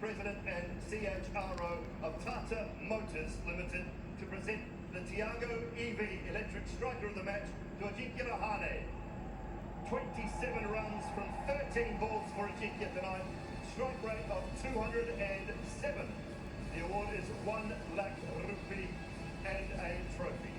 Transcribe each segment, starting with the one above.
President and CHRO of Tata Motors Limited, to present the Tiago EV electric striker of the match to Ajinkya Rahane. 27 runs from 13 balls for Ajinkya tonight, strike rate of 207. The award is 1 lakh rupee and a trophy.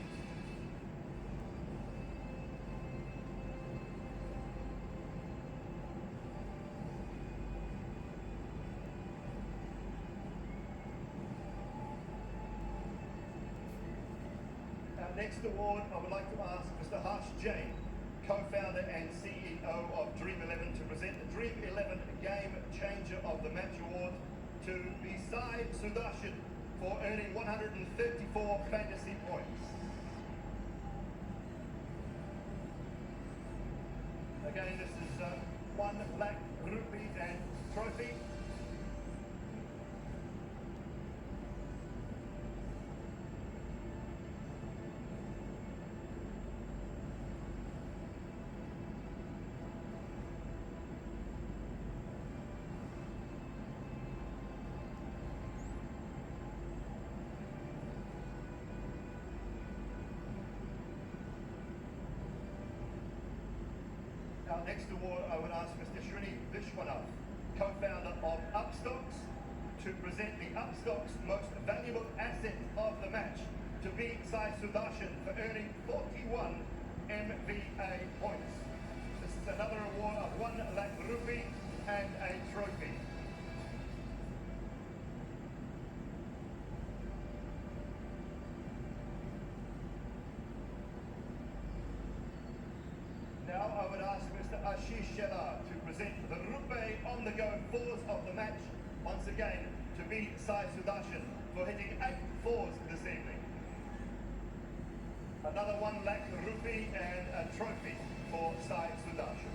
Our next award, I would like to ask Mr. Harsh Jain, co-founder and CEO of Dream 11, to present the Dream 11 Game Changer of the Match Award to Sai Sudarshan for earning 134 fantasy points. Again, this is 1 lakh rupee and trophy. Our next award, I would ask Mr. Srini Vishwanath, co-founder of Upstocks, to present the Upstocks Most Valuable Asset of the Match to Sai Sudarshan for earning 41 MVA points. This is another award of 1 lakh rupee and a trophy. Now I would ask Mr. Ashish Shelar to present the Rupee on the go fours of the match, once again to Sai Sudarshan for hitting 8 fours this evening. Another 1 lakh rupee and a trophy for Sai Sudarshan.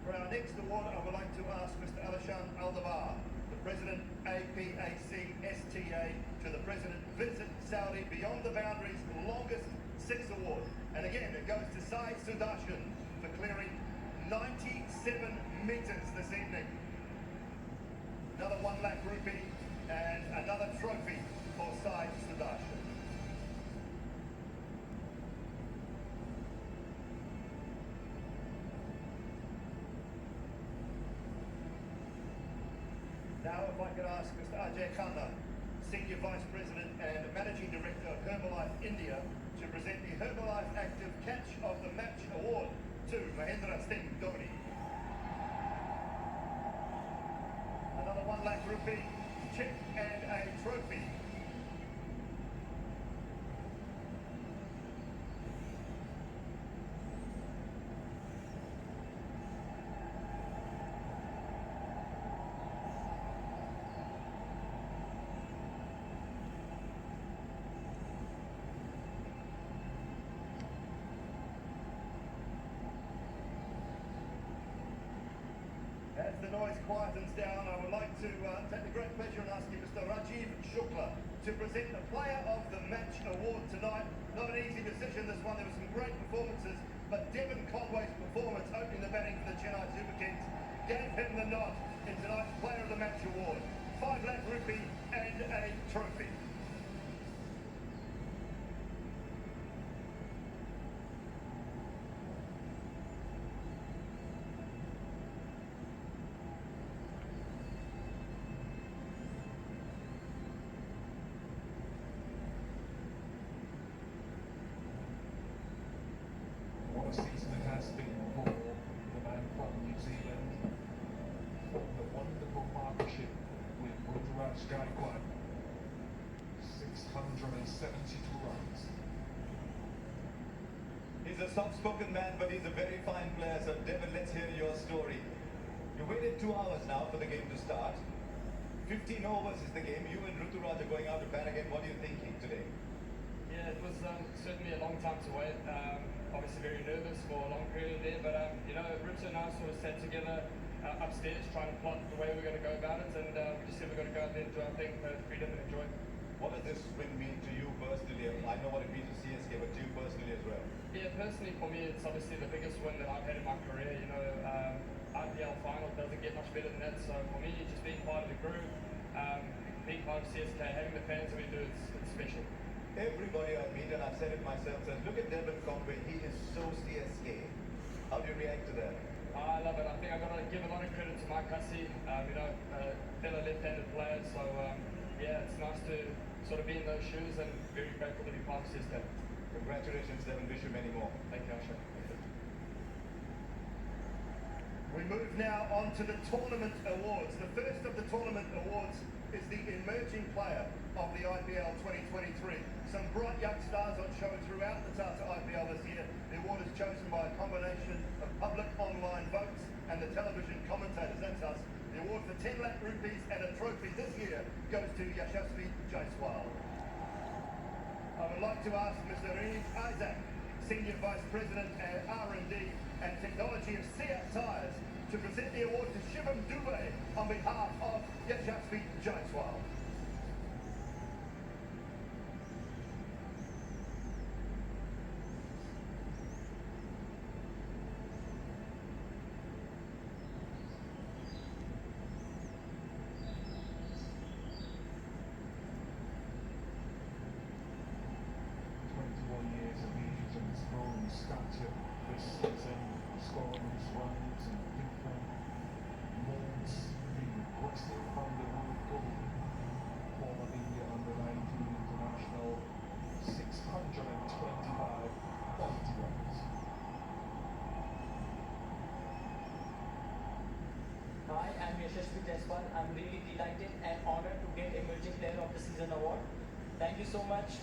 For our next award, I would like to ask Mr. Alishan Aldabar, the President APAC STA, to the President Visit Saudi Beyond the Boundaries longest 6 award. And again, it goes to Sai Sudarshan for clearing 97 metres this evening. Another 1 lakh rupee and another trophy for Sai Sudarshan. Now, if I could ask Mr. Ajay Khanna, Senior Vice President and Managing Director of Herbalife India, to present the Herbalife Active Catch of the Match Award to Mahendra Singh Dhoni. Another 1 lakh rupee, check and a trophy. As the noise quietens down, I would like to take the great pleasure in asking Mr. Rajiv Shukla to present the Player of the Match Award tonight. Not an easy decision, this one. There were some great performances, but Devon Conway's performance opening the batting for the Chennai Super Kings gave him the nod in tonight's Player of the Match Award. 5 lakh rupee and a trophy. What a season it has been for the man from New Zealand. The wonderful partnership with Ruturaj Gaikwad. 672 runs. He's a soft-spoken man, but he's a very fine player. So, Devon, let's hear your story. You waited 2 hours now for the game to start. 15 overs is the game. You and Ruturaj are going out to bat again. What are you thinking today? Yeah, it was certainly a long time to wait. Obviously very nervous for a long period there, but you know, Ruto and I sort of sat together upstairs trying to plot the way we're going to go about it, and we just said we're going to go out there and do our thing, freedom and enjoy. What does this win mean to you personally? I know what it means to see Yeah, personally for me, it's obviously the biggest win that I've had in my career. You know, IPL final doesn't get much better than that. So for me, just being part of the group, being part of CSK, having the fans that we do, it's special. Everybody I meet, and I've said it myself, says, look at Devin Conway, he is so CSK. How do you react to that? I love it. I think I've got to give a lot of credit to Mike Hussey, fellow left-handed player. So yeah, it's nice to sort of be in those shoes and very grateful to be part of CSK. Congratulations, Devin. Wish you many more. Thank you, Asha. We move now on to the tournament awards. The first of the tournament awards is the Emerging Player of the IPL 2023. Some bright young stars on show throughout the Tata IPL this year. The award is chosen by a combination of public online votes and the television commentators. That's us. The award for 10 lakh rupees and a trophy this year goes to Yashasvi Jaiswal. I would like to ask Mr. Reed Isaac, Senior Vice President at R&D and Technology of Seat Tyres, to present the award to Shivam Dubey on behalf of Yashasvi Jaiswal. Stature this season, scoring his runs in different modes, being aggressive from the root goal. Former India under-19 international, 625 quality runs. Hi, I'm Yashasvi Jaiswal. I'm really delighted and honored to get Emerging Player of the Season award. Thank you so much.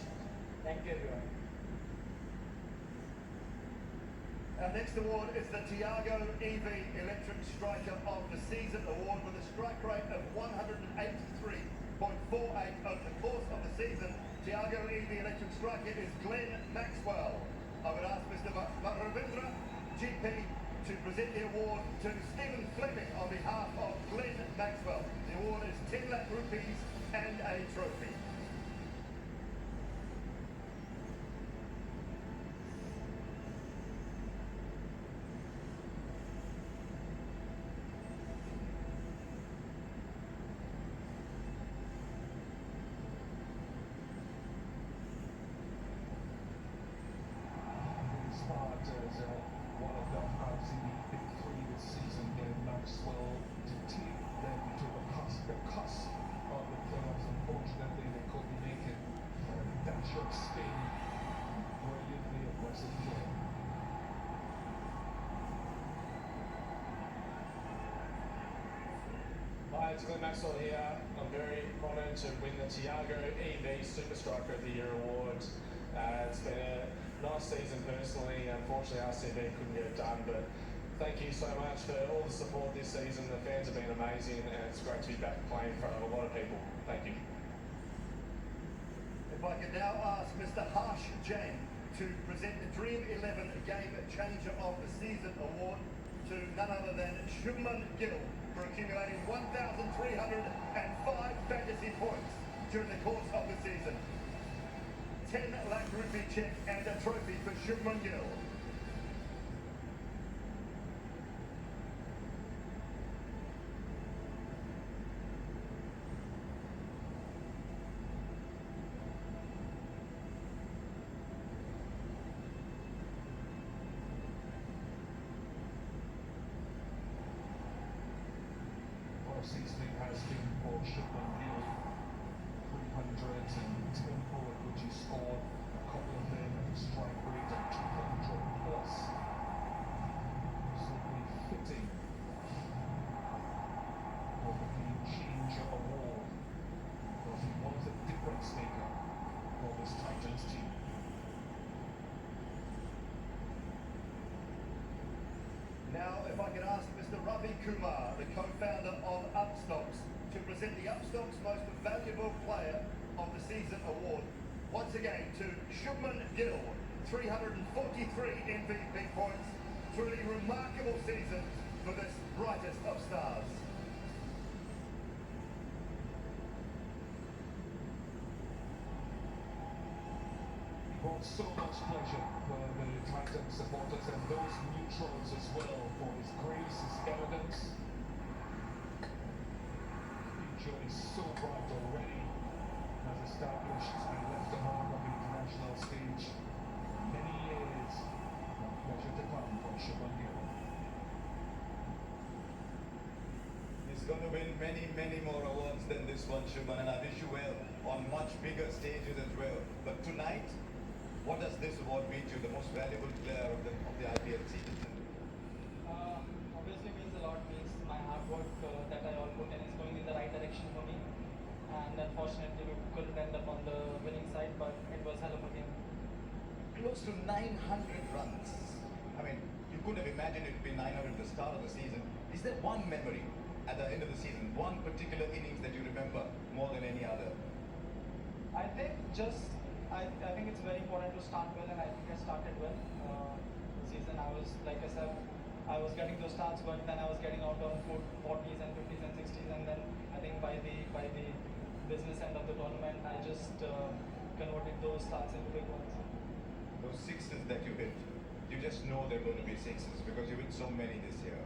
Thank you, everyone. Our next award is the Tiago EV Electric Striker of the Season award with a strike rate of 183.48 over the course of the season. Tiago EV Electric Striker is Glenn Maxwell. I would ask Mr. Ravindra GP to present the award to Stephen Fleming on behalf of Glenn Maxwell. The award is 10 lakh rupees and a trophy. As one of the RCB big three this season, Glenn Maxwell to take them to the cusp of the playoffs. Unfortunately, they couldn't make it. That short spin, brilliantly aggressive play. Hi, it's Glenn Maxwell here. I'm very honoured to win the Tiago EV Super Striker of the Year award. It's been a nice season personally. Unfortunately, RCB couldn't get it done, but thank you so much for all the support this season. The fans have been amazing, and it's great to be back playing in front of a lot of people. Thank you. If I could now ask Mr. Harsh Jain to present the Dream 11 Game Changer of the Season award to none other than Shubman Gill for accumulating 1,305 fantasy points during the course of the season. 10 lakh rupee check and a trophy for Shubman Gill. Seasoning has been for Shubman Gill, 310 forward, which he scored a couple of them at a strike rate of 200 plus. Simply fitting for the Game Changer award, because he was a difference maker for this Titans team. Now, if I could ask Mr. Ravi Kumar, the co-founder of Upstocks, to present the Upstocks Most Valuable Player of the Season award, once again to Shubman Gill, 343 MVP points, truly remarkable season for this brightest of stars. brought so much pleasure for the Titan supporters and those neutrals as well for his grace, his elegance. Future is so bright already, has established and left a mark on the international stage. Many years of pleasure to come from Shubman Gill. He's going to win many, many more awards than this one, Shubman, and I wish you well on much bigger stages as well. But tonight, what does this award mean to you, the most valuable player of the IPL season? Obviously means a lot, means my hard work that I all put in is going in the right direction for me. And unfortunately, we couldn't end up on the winning side, but it was hell of a game. Close to 900 runs. I mean, you could have imagined it would be 900 at the start of the season. Is there one memory at the end of the season, one particular innings that you remember more than any other? I think I think it's very important to start well, and I think I started well. The season I was, like I said, I was getting those starts, but then I was getting out on 40s and 50s and 60s, and then I think by the business end of the tournament, I just converted those starts into big ones. Those sixes that you hit, you just know they're going to be sixes because you hit so many this year.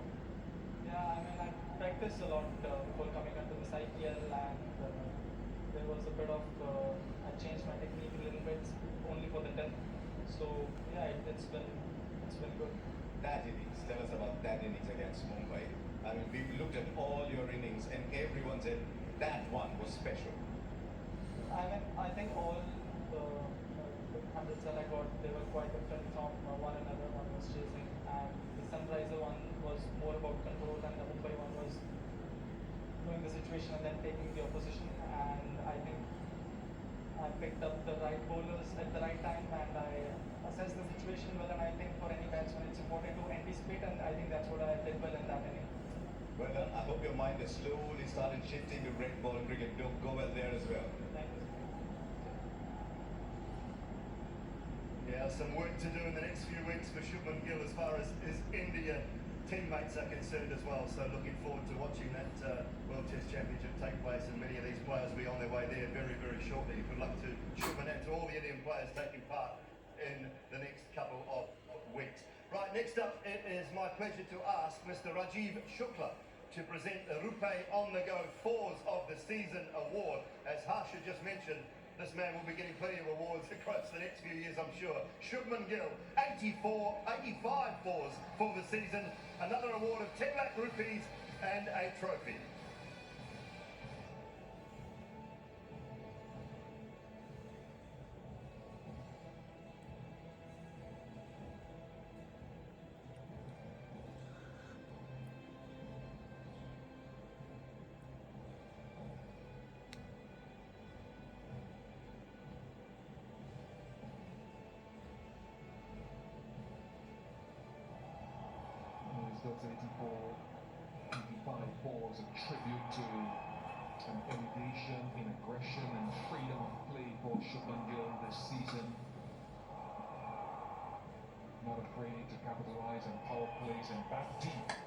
Yeah, I mean, I practiced a lot before coming onto this IPL, and there was a bit of I changed my technique a little bit only for the 10th. So yeah, it's been good. That innings, tell us about that innings against Mumbai. I mean, we looked at all your innings and everyone said that one was special. I mean, I think all the hundreds that I got, they were quite different from one another. One was chasing, and the Sunriser one was more about control, and the Mumbai one was knowing the situation and then taking the opposition. And I think I picked up the right bowlers at the right time, and I assessed the situation well. And I think for any batsman, it's important to anticipate, and I think that's what I did well in that inning. Well done. I hope your mind has slowly started shifting to red ball cricket. Don't go well there as well. Thank you. Yeah, some work to do in the next few weeks for Shubman Gill as far as his India teammates are concerned as well. So looking forward to watching that World Test Championship take place, and many of these players will be on their way there very, very shortly. Good luck to Shubman and to all the Indian players taking part in the next couple of weeks. Right, next up, it is my pleasure to ask Mr. Rajiv Shukla to present the Rupe On The Go Fours of the Season Award. As Harsha just mentioned, this man will be getting plenty of awards across the next few years, I'm sure. Shubman Gill, 85 fours for the season, another award of 10 lakh rupees and a trophy. Those 85 balls a tribute to an elevation in aggression and freedom of play for Shubman Gill this season. Not afraid to capitalize on power plays and bat deep.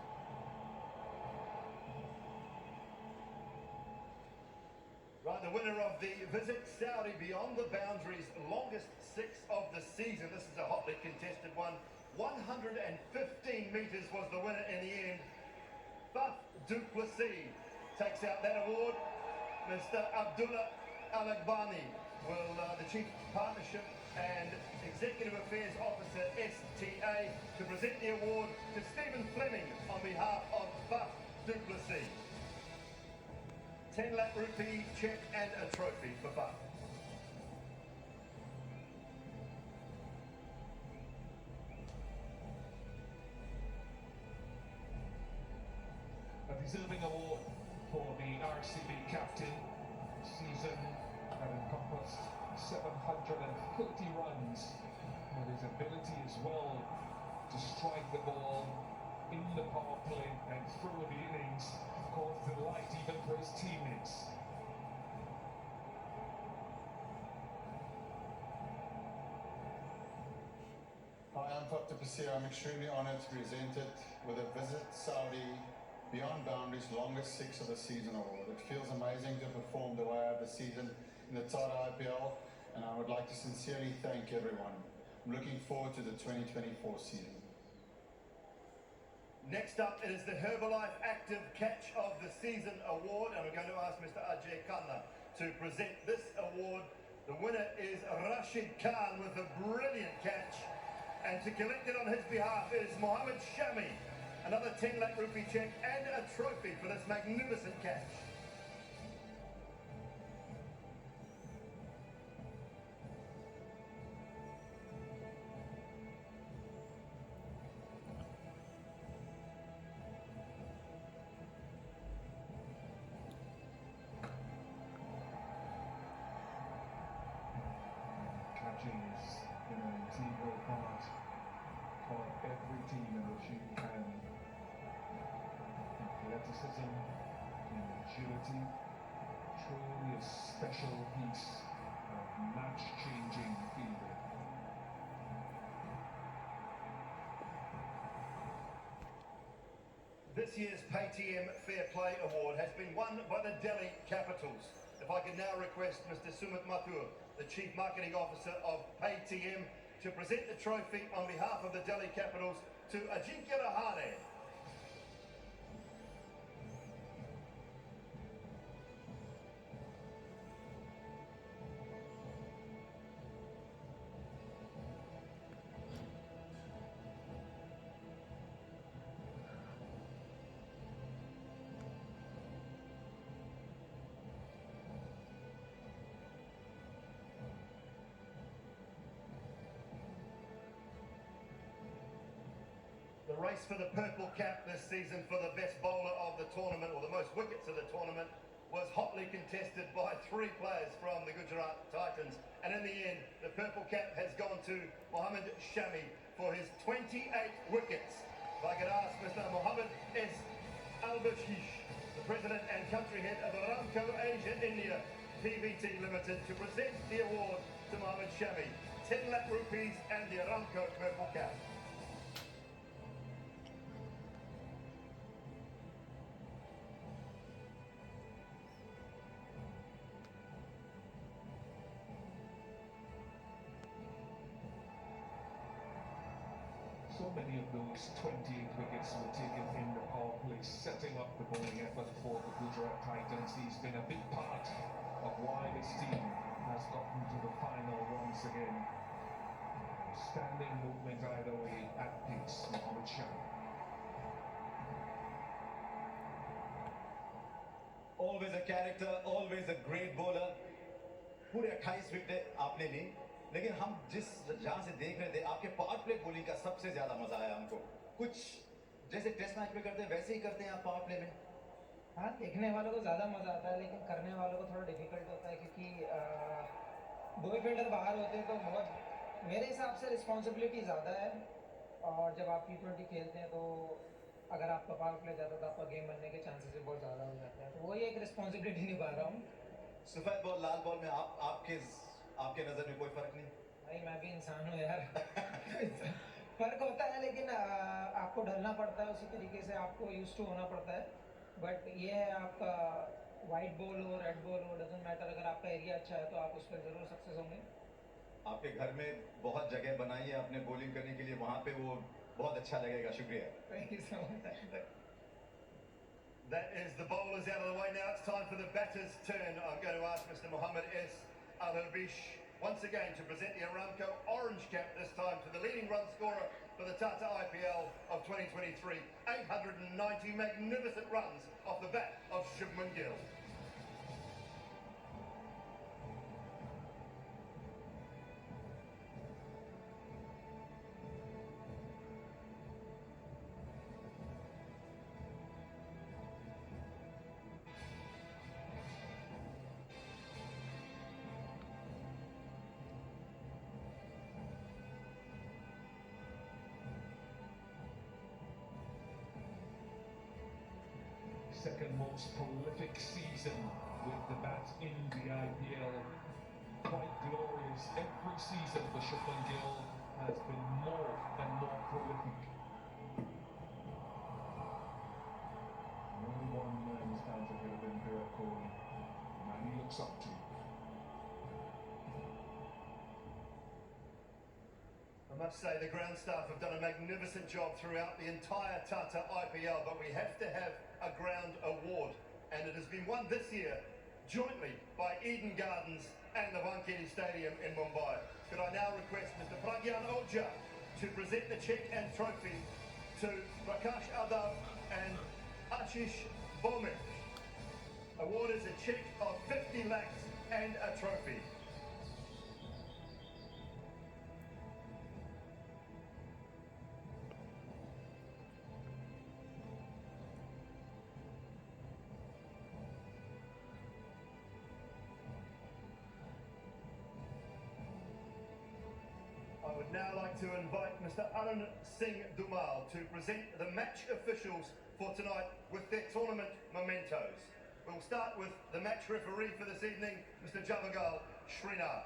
Right, the winner of the Visit Saudi Beyond the Boundaries longest six of the season. This is a hotly contested one. 115 metres was the winner in the end. Buff Duplessis takes out that award. Mr. Abdullah Al-Agbani will, the Chief Partnership and Executive Affairs Officer, STA, to present the award to Stephen Fleming on behalf of Buff Duplessis. 10 lakh rupee cheque and a trophy for Buff. A deserving award for the RCB captain. Season that encompassed 730 runs, with his ability as well to strike the ball in the power play and through the innings caused delight even for his teammates. Hi, I'm Dr. Basir. I'm extremely honoured to be presented with a Visit Saudi Beyond Boundaries longest six of the season award. It feels amazing to perform the way I have the season in the Tata IPL, and I would like to sincerely thank everyone. I'm looking forward to the 2024 season. Next up is the Herbalife Active Catch of the Season Award, and we're going to ask Mr. Ajay Khanna to present this award. The winner is Rashid Khan with a brilliant catch, and to collect it on his behalf is Mohammed Shami, another 10 lakh rupee check and a trophy for this magnificent catch. Catching is an integral part of every team in which you can athleticism and agility, truly a special piece of match-changing fielding. This year's Paytm Fair Play Award has been won by the Delhi Capitals. If I could now request Mr. Sumit Mathur, the Chief Marketing Officer of Paytm, to present the trophy on behalf of the Delhi Capitals to Ajinkya Rahane. The race for the purple cap this season for the best bowler of the tournament, or the most wickets of the tournament, was hotly contested by 3 players from the Gujarat Titans. And in the end, the purple cap has gone to Mohammed Shami for his 28 wickets. If I could ask Mr. Mohammed S. Albashish, the President and Country Head of Aramco Asia India PVT Limited, to present the award to Mohammed Shami. 10 lakh rupees and the Aramco purple cap. So many of those 28 wickets were taken in the power play, setting up the bowling effort for the Gujarat Titans. He's been a big part of why this team has gotten to the final once again. Standing movement either way at pace, Mohammed Shami. Always a character, always a great bowler. पूरे 28 wicket आपने ली, लेकिन हम जिस जहां से देख रहे थे आपके पावर प्ले बॉलिंग का सबसे ज्यादा मजा आया हमको। कुछ जैसे टेस्ट मैच में करते हैं वैसे ही करते हैं आप पावर प्ले में? हाँ, देखने वालों को ज़्यादा मज़ा आता है, लेकिन करने वालों को थोड़ा डिफिकल्ट होता है, क्योंकि 2 फील्डर बाहर होते हैं तो बहुत, मेरे हिसाब से रिस्पॉन्सिबिलिटी ज़्यादा है। और जब आप T20 खेलते हैं तो अगर आपका पावर प्ले ज़्यादा तो आपका गेम बनने के चांसेस भी बहुत ज़्यादा हो जाते हैं, तो वही एक रिस्पॉन्सिबिलिटी निभा रहा हूँ। सफेद बॉल लाल बॉल में आपके नज़र में कोई फर्क नहीं? भाई मैं भी इंसान हूँ यार। फ़र्क होता है, लेकिन आपको ढलना पड़ता है, उसी तरीके से आपको यूज़ टू होना पड़ता है। बट ये है, आपका वाइट बॉल हो रेड बॉल हो, डजंट मैटर, अगर आपका एरिया अच्छा है तो आप उस पर ज़रूर सक्सेस होंगे। आपके घर में बहुत जगह बनाई है आपने बॉलिंग करने के लिए, वहाँ पे वो बहुत अच्छा लगेगा। शुक्रिया। Thank you so much. That is the bowlers out of the way. Now it's time for the batters' turn. I'm going to ask Mr. Mohammed S. Al-Harbish once again to present the Aramco orange cap, this time to the leading run scorer for the Tata IPL of 2023. 890 magnificent runs off the bat of Shubman Gill. Second most prolific season with the bat in the IPL. Quite glorious. Every season for Shubman Gill has been more and more prolific. Only one man stands ahead of him, Virat Kohli, and he looks up to. I must say the ground staff have done a magnificent job throughout the entire Tata IPL, but we have to have a ground award, and it has been won this year jointly by Eden Gardens and the Wankhede Stadium in Mumbai. Could I now request Mr. Pragyan Ojha to present the cheque and trophy to Prakash Adav and Ashish Bomich. Award is a cheque of 50 lakhs and a trophy. I would now like to invite Mr. Arun Singh Dumal to present the match officials for tonight with their tournament mementos. We'll start with the match referee for this evening, Mr. Javagal Srinath.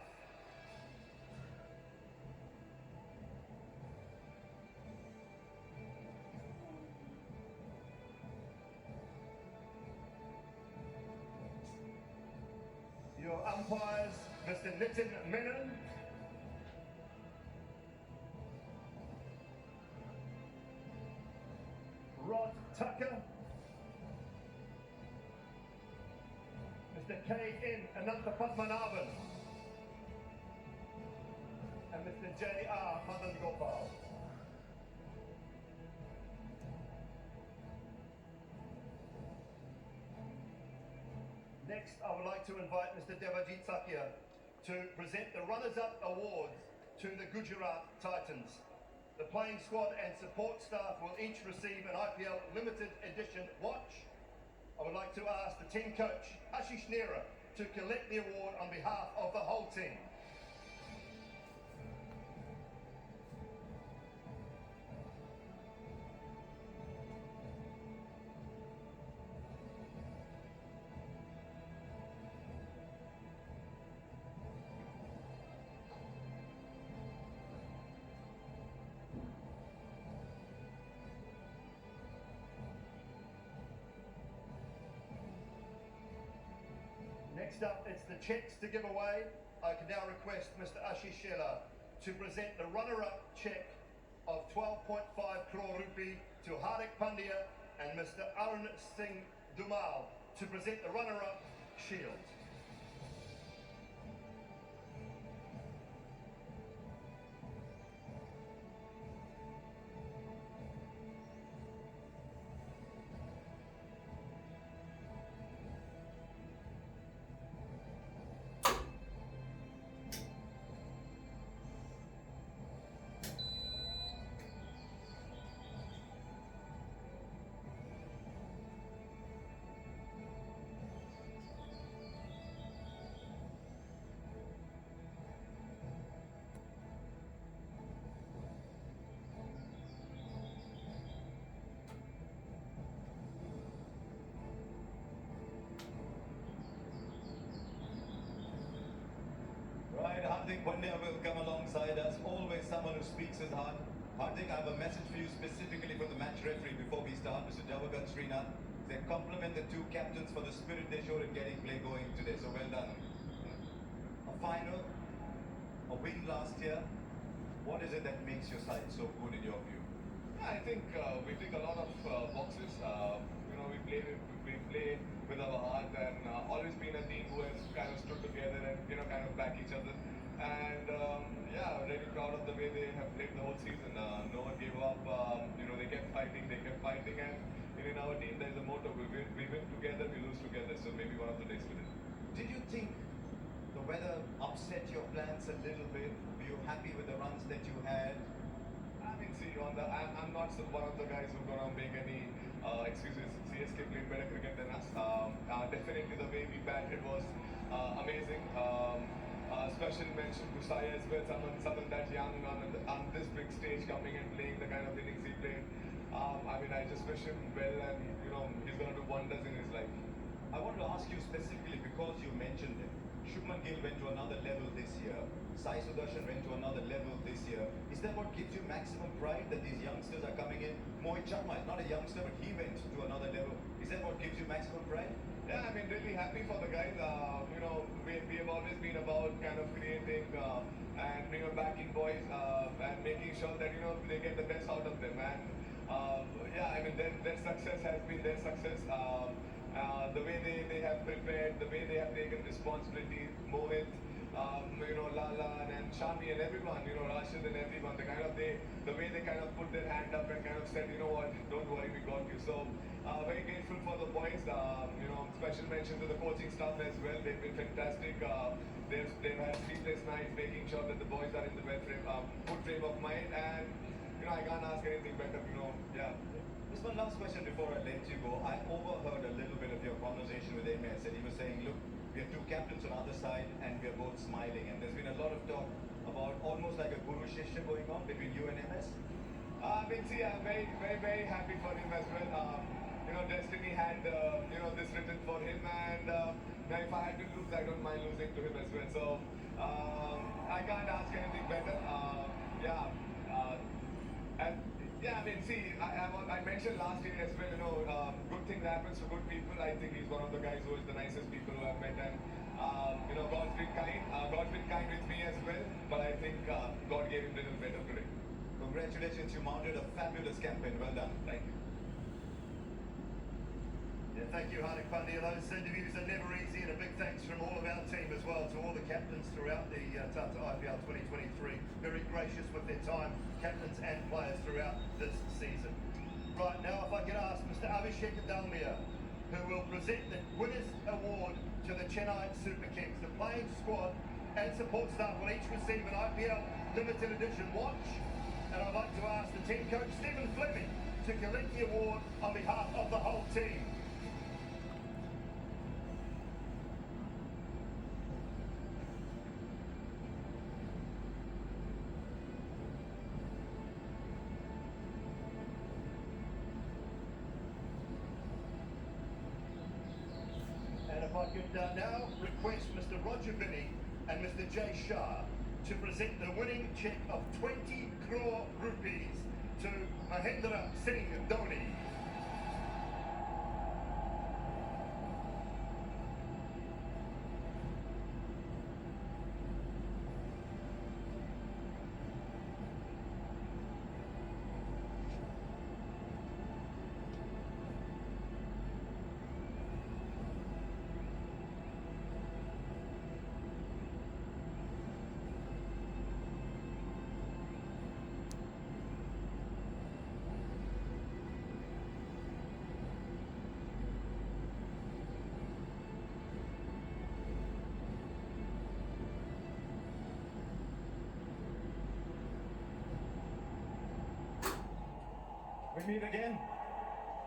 Your umpires, Mr. Nitin Menon. Rod Tucker, Mr. K.N. Anantha Padmanabhan, and Mr. J.R. Madan Gopal. Next, I would like to invite Mr. Devajit Sakia to present the runners-up awards to the Gujarat Titans. The playing squad and support staff will each receive an IPL limited edition watch. I would like to ask the team coach, Ashish Nera, to collect the award on behalf of the whole team. Next up, it's the cheques to give away. I can now request Mr. Ashish Shela to present the runner-up cheque of 12.5 crore rupee to Hardik Pandya and Mr. Arun Singh Dumal to present the runner-up shield. Right, Hardik Pandya will come alongside us, always someone who speaks his heart. Hardik, I have a message for you specifically for the match referee before we start, Mr. Javagal Srinath. They compliment the two captains for the spirit they showed in getting play going today, so well done. A final, a win last year. What is it that makes your side so good in your view? I think we tick a lot of boxes. We play with our heart, and always been a team who has kind of stood together and kind of back each other. And really proud of the way they have played the whole season. No one gave up. They kept fighting, and in our team there's a motto: we win together, we lose together. So maybe one of the days today. Did you think the weather upset your plans a little bit? Were you happy with the runs that you had? I mean, see, I'm not one of the guys who are gonna make any excuses. CSK played better cricket than us. Definitely the way we batted was amazing. Special mention to Sai as well, someone that young on this big stage coming and playing the kind of innings he played. I just wish him well, and he's gonna do wonders in his life. I want to ask you specifically because you mentioned him. Shubman Gill went to another level this year. Sai Sudarshan went to another level this year. Is that what gives you maximum pride that these youngsters are coming in? Mohit Sharma is not a youngster, but he went to another level. Is that what gives you maximum pride? Yeah, really happy for the guys. We have always been about kind of creating and backing boys and making sure that they get the best out of them. And yeah, I mean their success has been their success. The way they have prepared, the way they have taken responsibility, Mohit, Lala and Shami and everyone, Rashid and everyone, the way they kind of put their hand up and kind of said, you know what, don't worry, we got you. So very grateful for the boys. Special mention to the coaching staff as well. They've been fantastic. They've had sleepless nights making sure that the boys are in the good frame of mind. And I can't ask anything better. Yeah. Just one last question before I let you go. I overheard a little bit of your conversation with MS, and he was saying, look, we have two captains on either side, and we are both smiling. And there's been a lot of talk about almost like a guru shishya going on between you and MS. See, I'm very, very, very happy for him as well. Destiny had, this written for him, and now if I had to lose, I don't mind losing to him as well. So, I can't ask anything better. Yeah. And yeah, see, I mentioned last year as well, good thing that happens to good people. I think he's one of the guys who is the nicest people who I've met. And, God's been kind. God's been kind with me as well. But I think God gave him a little better today. Congratulations, you mounted a fabulous campaign. Well done. Thank you. Yeah, thank you, Hardik Pandya. Those interviews are never easy, and a big thanks from all of our team as well to all the captains throughout the Tata IPL 2023. Very gracious with their time, captains and players throughout this season. Right, now if I could ask Mr. Abhishek Dalmia, who will present the Winners' Award to the Chennai Super Kings. The playing squad and support staff will each receive an IPL limited edition watch. And I'd like to ask the team coach, Stephen Fleming, to collect the award on behalf of the whole team. And if I could now request Mr. Roger Binney and Mr. Jay Shah to present the winning cheque of 20 crore rupees to Mahendra Singh Dhoni. We meet again.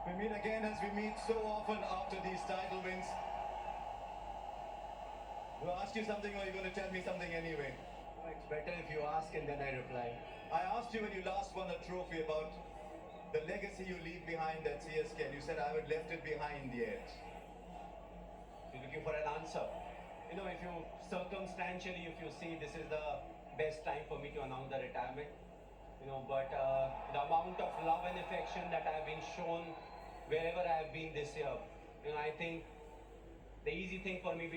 We meet again as we meet so often after these title wins. Will I ask you something, or are you going to tell me something anyway? It's better if you ask and then I reply. I asked you when you last won a trophy about the legacy you leave behind at CSK, and you said I had left it behind yet. You're looking for an answer. If you circumstantially, if you see this is the best time for me to announce the retirement, but the amount of love and affection that I've been shown wherever I've been this year, I think the easy thing for me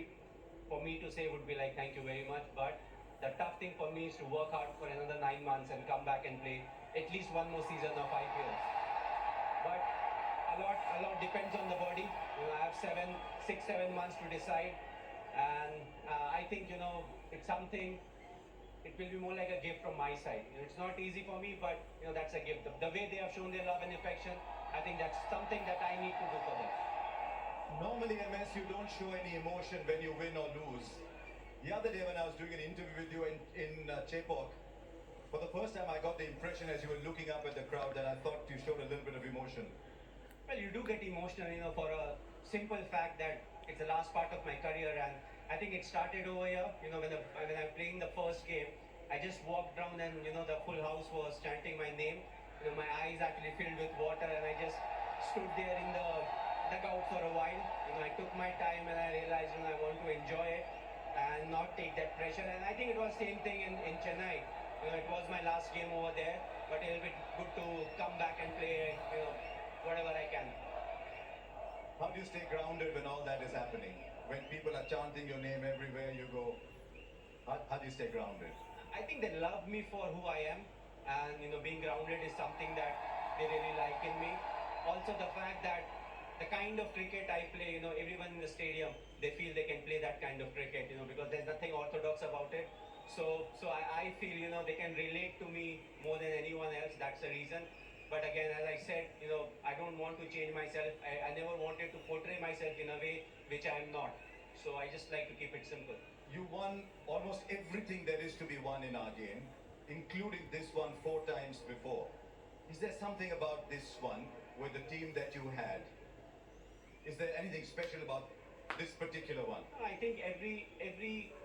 to say would be like thank you very much, but the tough thing for me is to work hard for another 9 months and come back and play at least one more season of IPL. But a lot depends on the body. I have 6-7 months to decide, and I think it's something. It will be more like a gift from my side. It's not easy for me, but that's a gift. The way they have shown their love and affection, I think that's something that I need to do for them. Normally, MS, you don't show any emotion when you win or lose. The other day when I was doing an interview with you in Chepauk, for the first time I got the impression as you were looking up at the crowd that I thought you showed a little bit of emotion. Well, you do get emotional, for a simple fact that it's the last part of my career, and I think it started over here, when I'm playing the first game. I just walked around and, the full house was chanting my name. My eyes actually filled with water, and I just stood there in the dugout for a while. I took my time and I realized, I want to enjoy it and not take that pressure. And I think it was same thing in Chennai. It was my last game over there, but it'll be good to come back and play, whatever I can. How do you stay grounded when all that is happening? When people are chanting your name everywhere you go, how do you stay grounded? I think they love me for who I am. and being grounded is something that they really like in me. Also the fact that the kind of cricket I play, everyone in the stadium, they feel they can play that kind of cricket, because there's nothing orthodox about it. So I feel, they can relate to me more than anyone else. That's the reason. But again, as I said, I don't want to change myself. I never wanted to portray myself in a way which I am not. So I just like to keep it simple. You won almost everything there is to be won in our game, including this one 4 times before. Is there something about this one with the team that you had? Is there anything special about this particular one? I think every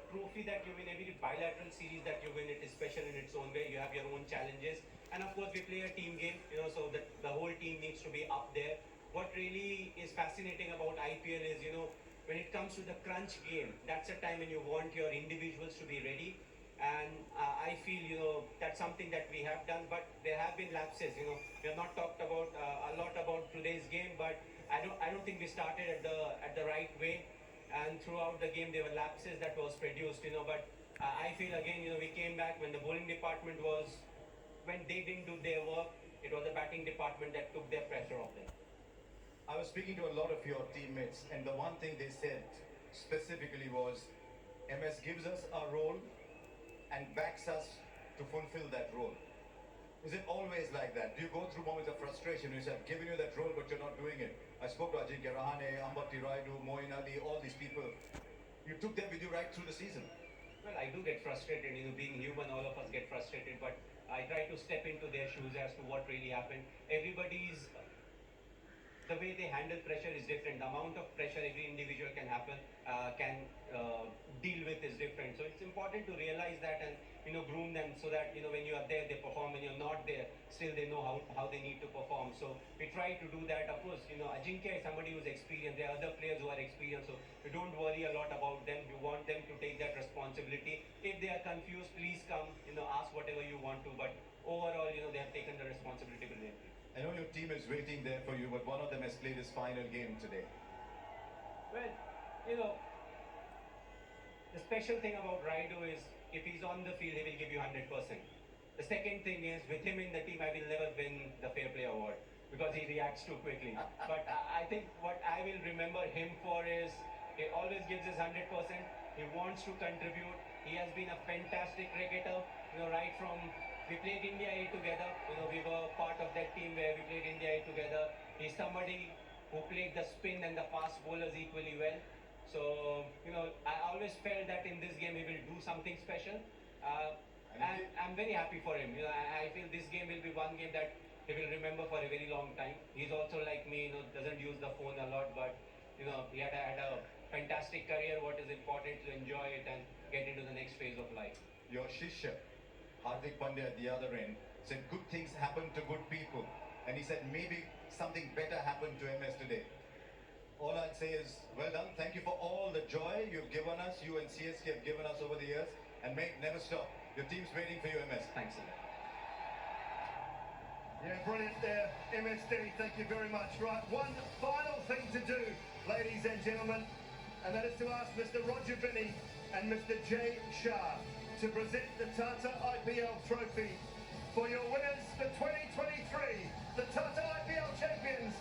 trophy that you win, every bilateral series that you win, it is special in its own way. You have your own challenges, and of course we play a team game, so that the whole team needs to be up there. What really is fascinating about IPL is, when it comes to the crunch game, that's a time when you want your individuals to be ready. And I feel, that's something that we have done, but there have been lapses. We have not talked about a lot about today's game, but I don't think we started at the right way. And throughout the game, there were lapses that was produced. But I feel again, we came back when the bowling department when they didn't do their work. It was the batting department that took their pressure off them. I was speaking to a lot of your teammates, and the one thing they said specifically was, MS gives us our role and backs us to fulfill that role. Is it always like that? Do you go through moments of frustration? You say, I've given you that role, but you're not doing it. I spoke to Ajinkya Rahane, Ambati Rayudu, Moeen Ali, all these people. You took them with you right through the season. Well, I do get frustrated, being human, all of us get frustrated, but I try to step into their shoes as to what really happened. The way they handle pressure is different. The amount of pressure every individual can deal with is different. So it's important to realize that and groom them so that when you are there they perform. When you're not there, still they know how they need to perform. So we try to do that. Of course, Ajinkya is somebody who's experienced. There are other players who are experienced. So we don't worry a lot about them. You want them to take that responsibility. If they are confused, please come. Ask whatever you want to. But overall, they have taken the responsibility brilliantly. I know your team is waiting there for you, but one of them has played his final game today. Well, the special thing about Raidu is if he's on the field, he will give you 100%. The second thing is with him in the team, I will never win the Fair Play Award because he reacts too quickly. But I think what I will remember him for is he always gives his 100%. He wants to contribute. He has been a fantastic cricketer, right from we played India A together. We were part of that team where we played India A together. He's somebody who played the spin and the fast bowlers equally well. So, I always felt that in this game he will do something special. And I'm very happy for him. I feel this game will be one game that he will remember for a very long time. He's also like me, doesn't use the phone a lot, but he had a fantastic career. What is important to enjoy it and get into the next phase of life. Your Shishya, Hardik Pandya at the other end, said good things happen to good people. And he said maybe something better happened to MS today. All I'd say is, well done. Thank you for all the joy you've given us, you and CSK have given us over the years. And mate, never stop. Your team's waiting for you, MS. Thanks a lot. Yeah, brilliant there, MSD. Thank you very much. Right, one final thing to do, ladies and gentlemen, and that is to ask Mr. Roger Binney and Mr. Jay Shah to present the Tata IPL trophy for your winners, the 2023, the Tata IPL champions,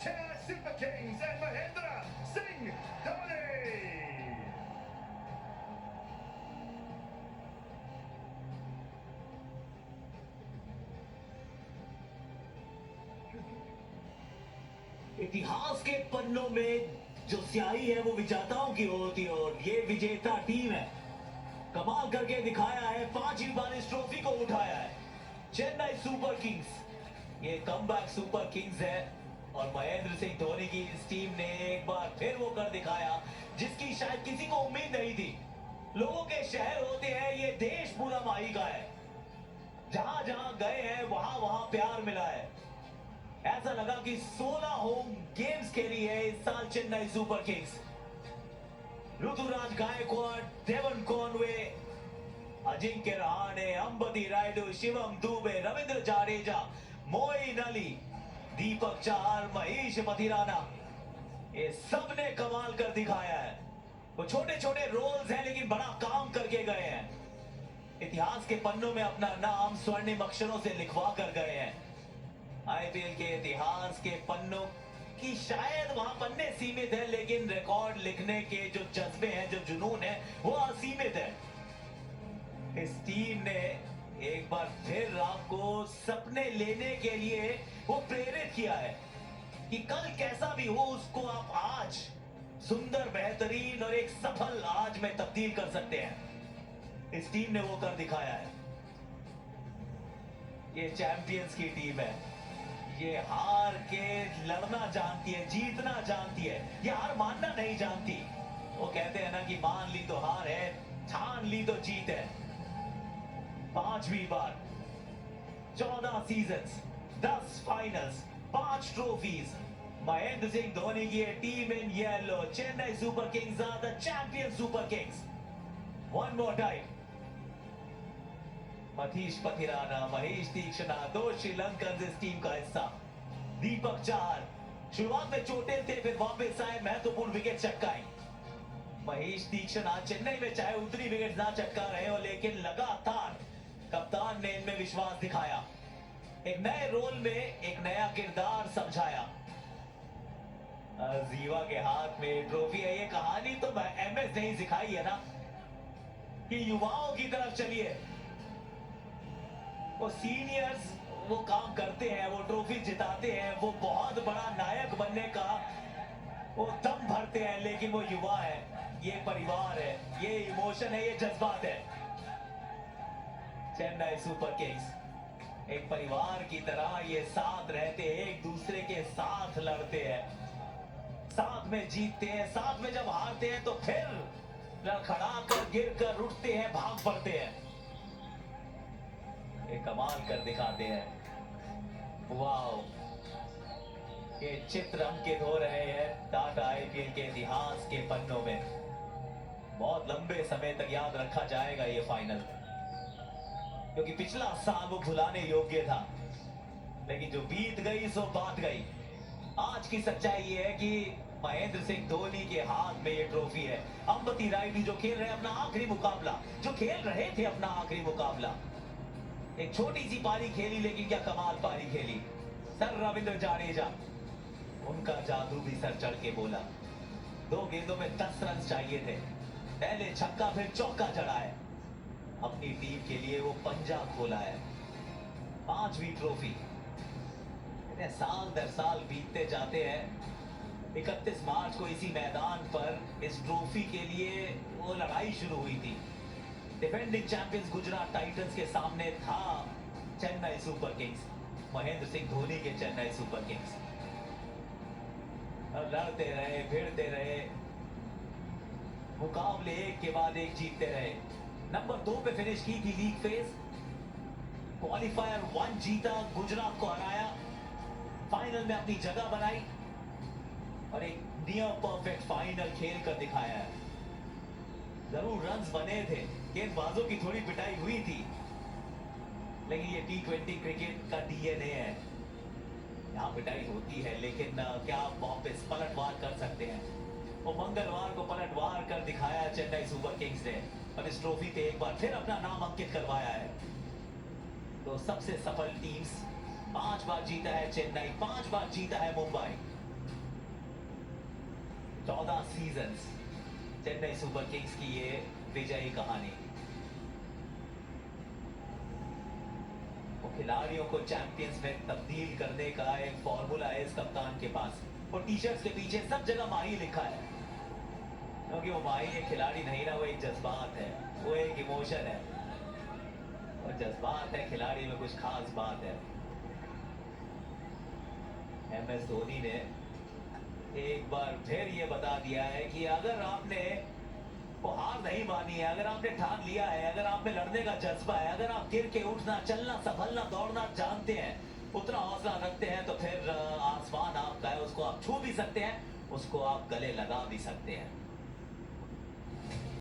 Chennai Super Kings and Mahendra Singh Dhoni. इतिहास के पन्नों में जो स्याही है वो विजेताओं की होती है और ये विजेता टीम है कमाल करके दिखाया है 5 बार इस ट्रॉफी को उठाया है चेन्नई सुपर किंग्स ये कमबैक सुपर किंग्स है और महेंद्र सिंह धोनी की इस टीम ने एक बार फिर वो कर दिखाया जिसकी शायद किसी को उम्मीद नहीं थी लोगों के शहर होते हैं ये देश पूरा माही का है जहां जहां गए हैं वहां वहां प्यार मिला है ऐसा लगा कि 16 होम गेम्स खेली है इस साल Chennai Super Kings Ruturaj Gaikwad Devon Conway Ajinkya Rahane Ambati Rayudu Shivam Dube Ravindra Jadeja Moeen Ali Deepak Chahar Mahesh मथिराना ये सब ने कमाल कर दिखाया है वो छोटे छोटे रोल्स हैं लेकिन बड़ा काम करके गए हैं इतिहास के पन्नों में अपना नाम स्वर्णिम अक्षरों से लिखवा कर गए हैं। आईपीएल के इतिहास के पन्नों की शायद वहां पन्ने सीमित है, लेकिन रिकॉर्ड लिखने के जो जज्बे हैं, जो जुनून है, वो असीमित है। इस टीम ने एक बार फिर आपको सपने लेने के लिए वो प्रेरित किया है कि कल कैसा भी हो उसको आप आज सुंदर, बेहतरीन और एक सफल आज में तब्दील कर सकते हैं। इस टीम ने वो कर दिखाया है। ये चैंपियंस की टीम है। ये हार के लड़ना जानती है, जीतना जानती है। ये हार मानना नहीं जानती। वो कहते हैं ना कि मान ली तो हार है, ठान ली तो जीत है। 5वीं बार, 14 seasons, 10 finals, 5 trophies. Mahendra Singh Dhoni की team in yellow, Chennai Super Kings are the champion Super Kings. One more time. Matheesha Pathirana, Maheesh Theekshana, 2 Sri Lankan इस टीम का हिस्सा। दीपक चाहर शुरुआत में चोटिल थे, फिर वापस आए, महत्वपूर्ण विकेट चटकाई। महेश तीक्ष्णा चेन्नई में चाहे उतनी विकेट ना चटका रहे हो, लेकिन लगातार कप्तान ने इनमें विश्वास दिखाया। एक नए रोल में एक नया किरदार समझाया। जीवा के हाथ में ट्रॉफी है। ये कहानी तो एमएस ने ही सिखाई है ना कि युवाओं की तरफ चलिए। वो सीनियर्स वो काम करते हैं, वो ट्रॉफी जिताते हैं, वो बहुत बड़ा नायक बनने का वो दम भरते हैं, लेकिन वो युवा है, ये परिवार है, ये इमोशन है, ये जज्बात है। चेन्नई सुपर किंग्स एक परिवार की तरह ये साथ रहते हैं, एक दूसरे के साथ लड़ते हैं, साथ में जीतते हैं, साथ में जब हारते हैं तो फिर लड़खड़ा कर, गिर कर उठते हैं, भाग पड़ते हैं। ये कमाल कर दिखाते हैं। वाओ, ये चित्र अंकित हो रहे हैं टाटा आईपीएल के इतिहास के पन्नों में। बहुत लंबे समय तक याद रखा जाएगा ये फाइनल, क्योंकि पिछला साल वो भुलाने योग्य था, लेकिन जो बीत गई सो बात गई। आज की सच्चाई ये है कि महेंद्र सिंह धोनी के हाथ में ये ट्रॉफी है। अंबती रायडू जो खेल रहे अपना आखिरी मुकाबला, जो खेल रहे थे अपना आखिरी मुकाबला, एक छोटी सी पारी खेली, लेकिन क्या कमाल पारी खेली। सर रविंद्र जाडेजा, उनका जादू भी सर चढ़ के बोला। 2 गेंदों में 10 रन चाहिए थे, पहले छक्का फिर चौका चढ़ा है। अपनी टीम के लिए वो पंजा खोला है। 5वीं ट्रॉफी। साल दर साल बीतते जाते हैं। 31 मार्च को इसी मैदान पर इस ट्रॉफी के लिए वो लड़ाई शुरू हुई थी। डिफेंडिंग चैंपियंस गुजरात टाइटंस के सामने था चेन्नई सुपर किंग्स, महेंद्र सिंह धोनी के चेन्नई सुपर किंग्स। लड़ते रहे, भिड़ते रहे, मुकाबले एक के बाद एक जीतते रहे। नंबर 2 पे फिनिश की थी लीग फेज। क्वालिफायर 1 जीता, गुजरात को हराया, फाइनल में अपनी जगह बनाई और एक नियर परफेक्ट फाइनल खेल कर दिखाया है। जरूर रन्स बने थे, गेंदबाजों की थोड़ी पिटाई हुई थी, लेकिन ये T20 क्रिकेट का डीएनए है। यहाँ पिटाई होती है, लेकिन क्या आप वापस पलटवार कर सकते हैं? वो मंगलवार को पलटवार कर दिखाया चेन्नई सुपर किंग्स ने, और इस ट्रॉफी पे एक बार फिर अपना नाम अंकित करवाया है। तो सबसे सफल टीम्स, 5 बार जीता है चेन्नई, 5 बार जीता है Mumbai. 14 seasons Chennai Super Kings की ये विजयी कहानी। वो खिलाड़ियों को चैंपियंस में तब्दील करने का एक फॉर्मूला है इस कप्तान के पास। वो टी-शर्ट्स के पीछे सब जगह माही लिखा है, क्योंकि वो माही एक खिलाड़ी नहीं ना, वो एक जज्बात है, वो एक इमोशन है। और जज्बात है, खिलाड़ी में कुछ खास बात है। एमएस धोनी ने एक बार फिर ये बता दिया है कि अगर आपने वो हार नहीं मानी है, अगर आपने ठान लिया है, अगर आप में लड़ने का जज्बा है, अगर आप गिर के उठना, चलना, संभलना, दौड़ना जानते हैं, उतना हौसला रखते हैं, तो फिर आसमान आपका है, उसको आप छू भी सकते हैं, उसको आप गले लगा भी सकते हैं।